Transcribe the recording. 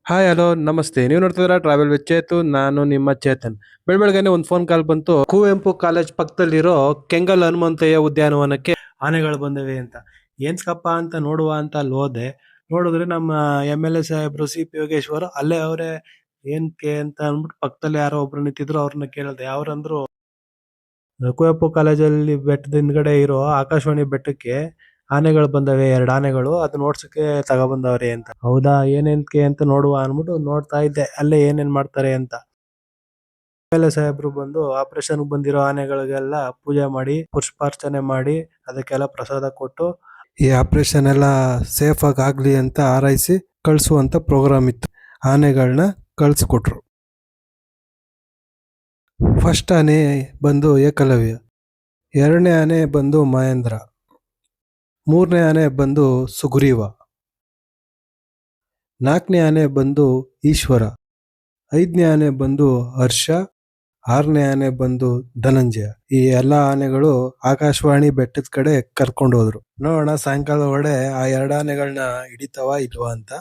Hi hello ನಮಸ್ತೆ. ನೀವು ನೋಡ್ತಿದ್ದೀರಾ ಟ್ರಾವೆಲ್ ವಿತ್ ಚೇತು. ನಾನು ನಿಮ್ಮ ಚೇತನ್. ಬೆಳಬೆಳಗ್ಗೆನೆ ಒಂದು ಫೋನ್ ಕಾಲ್ ಬಂತು. ಕುವೆಂಪು ಕಾಲೇಜ್ ಪಕ್ಕದಲ್ಲಿರೋ ಕೆಂಗಲ್ ಹನುಮಂತಯ್ಯ ಉದ್ಯಾನವನಕ್ಕೆ ಆನೆಗಳು ಬಂದಿವೆ ಅಂತ. ಏನ್ಸ್ಕಪ್ಪ ಅಂತ ನೋಡುವ ಅಂತ ಅಲ್ಲಿ ಹೋದೆ. ನೋಡಿದ್ರೆ ನಮ್ಮ MLA ಸಾಹೇಬ್ರು CP ಯೋಗೇಶ್ವರ್ ಅಲ್ಲೇ ಅವರೇ. ಏನ್ಕೆ ಅಂತ ಅಂದ್ಬಿಟ್ಟು ಪಕ್ಕದಲ್ಲಿ ಯಾರೋ ಒಬ್ರು ನಿಂತಿದ್ರು, ಅವ್ರನ್ನ ಕೇಳಿದೆ. ಅವ್ರಂದ್ರು, ಕುವೆಂಪು ಕಾಲೇಜಲ್ಲಿ ಬೆಟ್ಟದ ಹಿಂದ್ಗಡೆ ಇರೋ ಆಕಾಶವಾಣಿ ಬೆಟ್ಟಕ್ಕೆ ಆನೆಗಳು ಬಂದವೆ, 2 ಆನೆಗಳು. ಅದು ನೋಡ್ಸಕ್ಕೆ ತಗೊಬಂದವ್ರೆ ಅಂತ. ಹೌದಾ, ಏನೇನ್ಕೆ ಅಂತ ನೋಡುವ ಅನ್ಬಿಟ್ಟು ನೋಡ್ತಾ ಇದ್ದೆ ಅಲ್ಲೇ ಏನೇನ್ ಮಾಡ್ತಾರೆ ಅಂತ. MLA ಸಾಹೇಬ್ರು ಬಂದು ಆಪರೇಷನ್ ಬಂದಿರೋ ಆನೆಗಳಿಗೆಲ್ಲ ಪೂಜೆ ಮಾಡಿ, ಪುಷ್ಪಾರ್ಚನೆ ಮಾಡಿ, ಅದಕ್ಕೆಲ್ಲ ಪ್ರಸಾದ ಕೊಟ್ಟು ಈ ಆಪರೇಷನ್ ಎಲ್ಲ ಸೇಫ್ ಆಗಿ ಆಗ್ಲಿ ಅಂತ ಹಾರೈಸಿ ಕಳ್ಸುವಂತ ಪ್ರೋಗ್ರಾಮ್ ಇತ್ತು. ಆನೆಗಳನ್ನ ಕಳ್ಸಿಕೊಟ್ರು. ಫಸ್ಟ್ ಆನೆ ಬಂದು ಏಕಲವ್ಯ, 2ನೇ ಆನೆ ಬಂದು ಮಹೇಂದ್ರ, 3ನೇ ಆನೆ ಬಂದು ಸುಗ್ರೀವ, 4ನೇ ಆನೆ ಬಂದು ಈಶ್ವರ, 5ನೇ ಆನೆ ಬಂದು ಹರ್ಷ, 6ನೇ ಆನೆ ಬಂದು ಧನಂಜಯ. ಈ ಎಲ್ಲಾ ಆನೆಗಳು ಆಕಾಶವಾಣಿ ಬೆಟ್ಟದ ಕಡೆ ಕರ್ಕೊಂಡು ಹೋದ್ರು. ನೋಡೋಣ ಸಾಯಂಕಾಲ ಒಳಗಡೆ ಆ 2 ಆನೆಗಳನ್ನ ಹಿಡಿತಾವ ಇಲ್ವಾ ಅಂತ.